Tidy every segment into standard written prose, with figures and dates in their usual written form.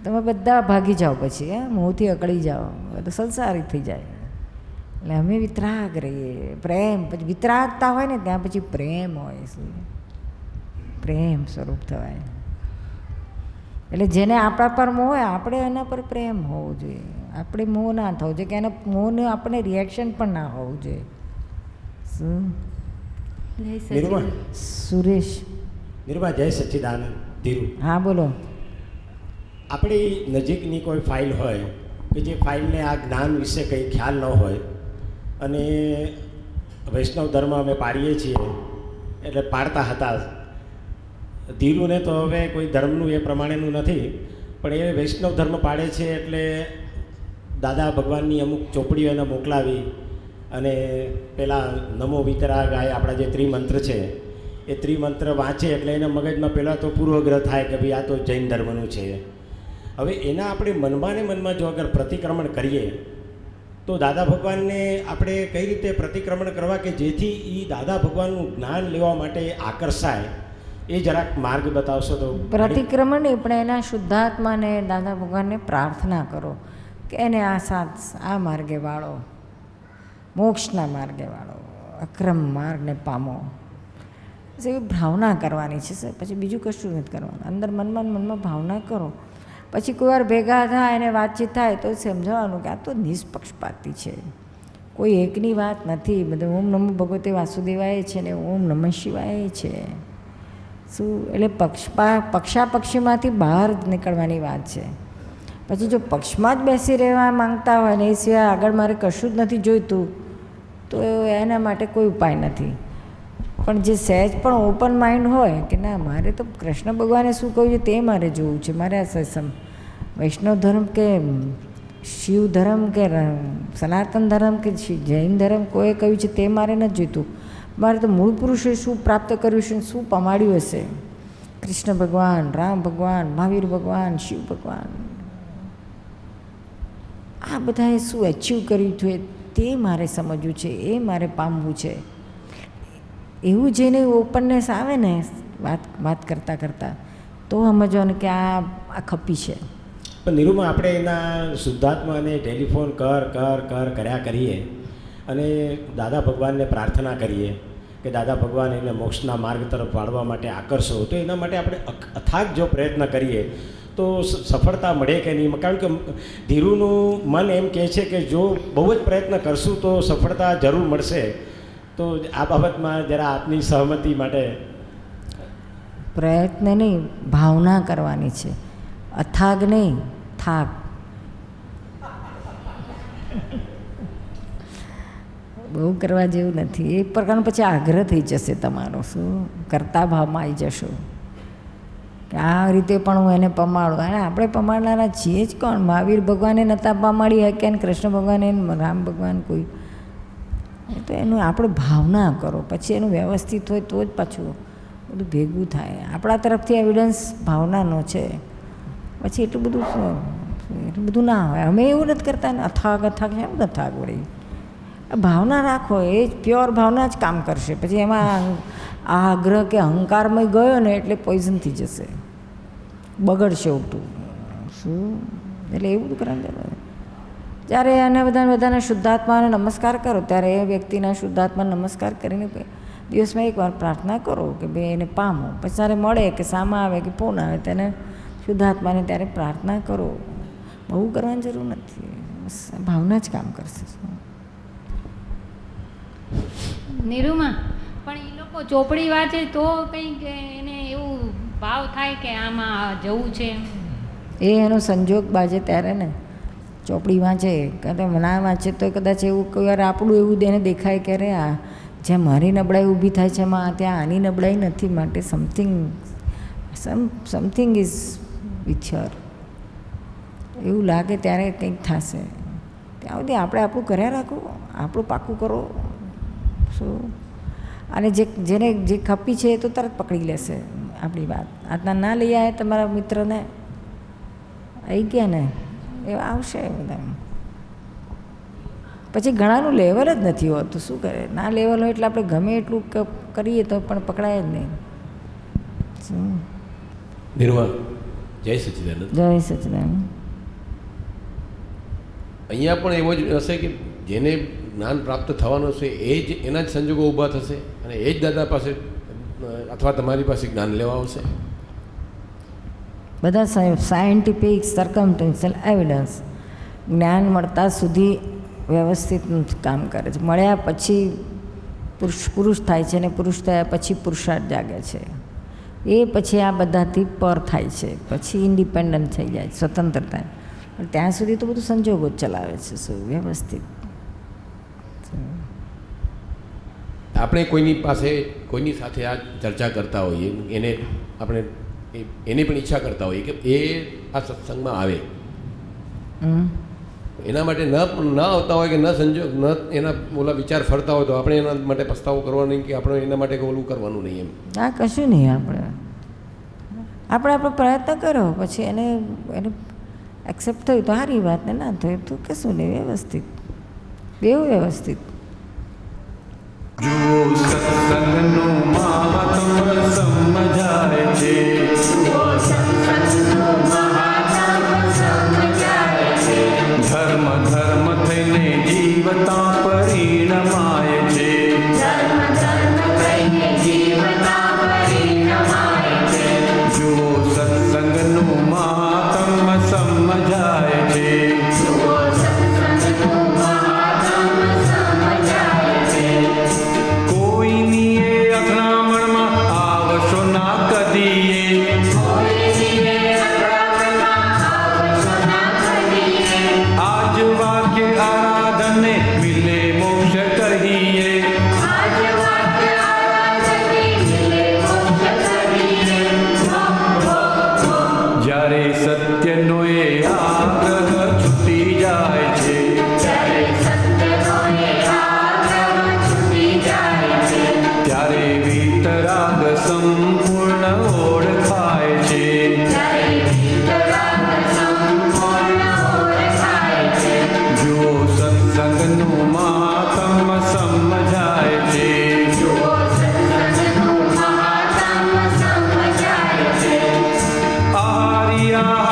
તમે બધા ભાગી જાઓ પછી, મોંથી અકળી જાઓ તો સંસારી થઈ જાય. એટલે અમે વિતરાગ રહીએ. પ્રેમ પછી વિતરાગતા હોય ને ત્યાં પછી પ્રેમ હોય. શું પ્રેમ સ્વરૂપ થવાય. એટલે જેને આપણા પર મોહ હોય આપણે એના પર પ્રેમ હોવો જોઈએ. આપણે મોહ ના થવો જોઈએ કે એના મોહને આપણે રિએક્શન પણ ના હોવું જોઈએ. શું સુરેશ નિર્મા જય સચ્ચિદાનંદ. ધીરુ, હા બોલો. આપણી નજીકની કોઈ ફાઇલ હોય કે જે ફાઇલને આ જ્ઞાન વિશે કંઈ ખ્યાલ ન હોય અને વૈષ્ણવ ધર્મ અમે પાડીએ છીએ એટલે પાડતા હતા. ધીરુને તો હવે કોઈ ધર્મનું એ પ્રમાણેનું નથી, પણ એ વૈષ્ણવ ધર્મ પાડે છે એટલે દાદા ભગવાનની અમુક ચોપડીઓ એને મોકલાવી અને પેલા નમો વિતરાગાય આપણા જે ત્રિમંત્ર છે એ ત્રિમંત્ર વાંચે એટલે એના મગજમાં પહેલાં તો પૂર્વગ્રહ થાય કે ભાઈ આ તો જૈન ધર્મનું છે. હવે એના આપણે મનમાં ને મનમાં જો અગર પ્રતિક્રમણ કરીએ તો દાદા ભગવાનને આપણે કઈ રીતે પ્રતિક્રમણ કરવા કે જેથી એ દાદા ભગવાનનું જ્ઞાન લેવા માટે આકર્ષાય, એ જરાક માર્ગ બતાવશો તો. પ્રતિક્રમણ નહીં પણ એના શુદ્ધાત્માને દાદા ભગવાનને પ્રાર્થના કરો કે એને આ માર્ગે વાળો, મોક્ષના માર્ગે વાળો, અક્રમ માર્ગને પામો. એવી ભાવના કરવાની છે સર, પછી બીજું કશું નથી કરવાનું. અંદર મનમાં ભાવના કરો. પછી કોઈ વાર ભેગા થાય અને વાતચીત થાય તો સમજાવવાનું કે આ તો નિષ્પક્ષપાતી છે, કોઈ એકની વાત નથી. બધું ઓમ નમો ભગવતે વાસુદેવાય છે ને ઓમ નમઃ શિવાય છે. શું એટલે પક્ષાપક્ષીમાંથી બહાર નીકળવાની વાત છે. પછી જો પક્ષમાં જ બેસી રહેવા માંગતા હોય ને એ સિવાય આગળ મારે કશું જ નથી જોઈતું તો એના માટે કોઈ ઉપાય નથી. પણ જે સહેજ પણ ઓપન માઇન્ડ હોય કે ના મારે તો કૃષ્ણ ભગવાને શું કહ્યું છે તે મારે જોવું છે, મારે આ વૈષ્ણવ ધર્મ કે શિવ ધર્મ કે સનાતન ધર્મ કે જૈન ધર્મ કોઈ કહ્યું છે તે મારે નથી જોઈતું. મારે તો મૂળ પુરુષે શું પ્રાપ્ત કર્યું છે, શું પમાડ્યું હશે, કૃષ્ણ ભગવાન, રામ ભગવાન, મહાવીર ભગવાન, શિવ ભગવાન, આ બધાએ શું અચીવ કર્યું છે તે મારે સમજવું છે, એ મારે પામવું છે. એવું જેને ઓપનનેસ આવે ને વાત કરતાં તો સમજવાનું કે આ ખપી છે. પણ નિરૂમાં આપણે એના શુદ્ધાત્માને ટેલિફોન કર્યા કરીએ અને દાદા ભગવાનને પ્રાર્થના કરીએ કે દાદા ભગવાન એને મોક્ષના માર્ગ તરફ વાળવા માટે આકર્ષો, તો એના માટે આપણે અથાગ જો પ્રયત્ન કરીએ તો સફળતા મળે કે નહીં? કારણ કે ધીરુનું મન એમ કહે છે કે જો બહુ જ પ્રયત્ન કરશું તો સફળતા જરૂર મળશે. તો આ બાબતમાં જરા આપની સહમતિ માટે. પ્રયત્ન નહીં, ભાવના કરવાની છે. અથાગ નહીં, થાક. બહુ કરવા જેવું નથી. એક પ્રકારનો પછી આગ્રહ થઈ જશે તમારો. શું કરતા ભાવમાં આવી જશો કે આ રીતે પણ હું એને પમાડું. અને આપણે પમાડનારા છીએ જ કોણ? મહાવીર ભગવાને નહોતા પમાડી શક્યા ને કૃષ્ણ ભગવાને, રામ ભગવાન, કોઈ. તો એનું આપણે ભાવના કરો, પછી એનું વ્યવસ્થિત હોય તો જ પાછું બધું ભેગું થાય. આપણા તરફથી એવિડન્સ ભાવનાનો છે, પછી એટલું બધું ના હોય. અમે એવું નથી કરતા ને અથાગ છે ને અથાગ વળી. ભાવના રાખો, એ જ પ્યોર ભાવના જ કામ કરશે. પછી એમાં આ આગ્રહ કે અહંકારમાં ગયો ને એટલે પોઈઝન થઈ જશે, બગડશે ઉલટું. શું એટલે એવું બધું કરવાનું. જ્યારે એને બધાના શુદ્ધાત્માને નમસ્કાર કરો ત્યારે એ વ્યક્તિના શુદ્ધાત્માને નમસ્કાર કરીને દિવસમાં એકવાર પ્રાર્થના કરો કે ભાઈ એને પામો. પછી જ્યારે મળે કે સામા આવે કે ફોન આવે તેને શુદ્ધાત્માને ત્યારે પ્રાર્થના કરો. બહુ કરવાની જરૂર નથી, બસ ભાવના જ કામ કરશે. નિરૂમા, પણ એ લોકો ચોપડી વાંચે તો કંઈક એને એવું ભાવ થાય કે આમાં જવું છે. એ એનો સંજોગ બાજે ત્યારે ને ચોપડી વાંચે કે ના વાંચે તો કદાચ એવું કોઈ વાર આપણું એવું એને દેખાય કે અરે આ જ્યાં મારી નબળાઈ ઊભી થાય છે એમાં ત્યાં આની નબળાઈ નથી, માટે સમથિંગ ઇઝ વિથ હર એવું લાગે ત્યારે કંઈક થશે. ત્યાં સુધી આપણે આપણું કર્યા રાખો, આપણું પાકું કરો. શું અને જેને જે ખપી છે એ તો તરત પકડી લેશે આપણી વાત. આજના ના લઈ આવ્યા તમારા મિત્રને આવી ગયા ને એ આવશે બધા. પછી ઘણાનું લેવલ જ નથી હોતું. શું કરે? ના લેવલ હોય એટલે આપણે ગમે એટલું કરીએ તો પણ પકડાય જ નહીં. નિર્મળ, જય સચ્ચિદાનંદ. જય સચિદાનંદ. અહીંયા પણ એવો જ હશે કે જેને જ્ઞાન પ્રાપ્ત થવાનું છે એ જ એના જ સંજોગો ઊભા થશે અને એ જ દાદા પાસે અથવા તમારી પાસે જ્ઞાન લેવા આવશે. બધા સાયન્ટિફિક સર્કમસ્ટન્શિયલ એવિડન્સ જ્ઞાન મળતા સુધી વ્યવસ્થિત કામ કરે છે. મળ્યા પછી પુરુષ થાય છે, અને પુરુષ થયા પછી પુરુષાર્થ જાગે છે. એ પછી આ બધાથી પર થાય છે, પછી ઇન્ડિપેન્ડન્ટ થઈ જાય, સ્વતંત્ર થાય. પણ ત્યાં સુધી તો બધું સંજોગો જ ચલાવે છે, શું વ્યવસ્થિત. આપણે કોઈની સાથે આ ચર્ચા કરતા હોઈએ, એને આપણે એની પણ ઈચ્છા કરતા હોઈએ કે એ આ સત્સંગમાં આવે, એના માટે ન આવતા હોય કે ન એના ઓલા વિચાર ફરતા હોય તો આપણે એના માટે પસ્તાવો કરવાનો નહીં કે આપણે એના માટે ઓલું કરવાનું નહીં. એમ આ કશું નહીં. આપણે પ્રયત્ન કરો, પછી એને એક્સેપ્ટ થયું તો સારી વાત, ને ના થયું તો કશું નહીં. વ્યવસ્થિત, બેવું વ્યવસ્થિત. જુઓ સત્સંગનું મહાત્મ સમજાય છે, ધર્મ થઈને જીવતા પરિણમાય છે. જુઓ સત્સંગનું મહાત્મ સમજાય છે. કોઈની એ અથડામણમાં આવશો ના કદીએ, આજ વાક્ય આરાધને મિલે મોક્ષ કહીએ. જ્યારે સત્યનો એ આગ્રહ છૂટી જાય છે, ત્યારે વિતરાગ સંપૂર્ણ ઓળખાય છે. જો સત્સંગનું મહાત્મ સમજાય છે, આર્યા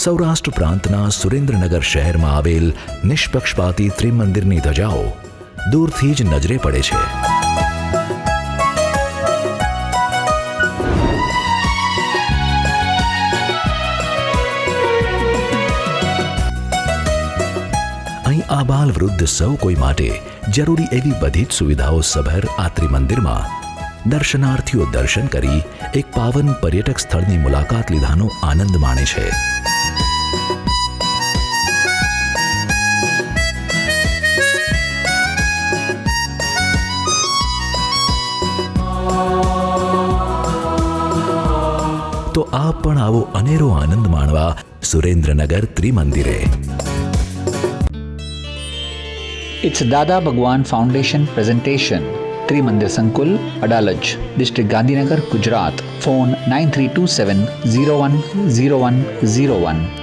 સૌરાષ્ટ્ર પ્રાંતના સુરેન્દ્રનગર શહેરમાં આવેલ નિષ્પક્ષપાતી ત્રિમંદિરની ધજાઓ દૂરથી જ નજરે પડે છે. અહીં આબાલ વૃદ્ધ સૌ કોઈ માટે જરૂરી એવી બધી જ સુવિધાઓ સભર આ ત્રિમંદિરમાં દર્શનાર્થીઓ દર્શન કરી એક પાવન પર્યટક સ્થળની મુલાકાત લીધાનો આનંદ માણે છે. તો આપ પણ આવો અનેરો આનંદ માણવા Surendranagar ત્રિમંદિરે. It's Dada Bhagwan Foundation presentation. Trimandir Sankul, Adalaj, District Gandhinagar, Gujarat. Phone 9327 010101.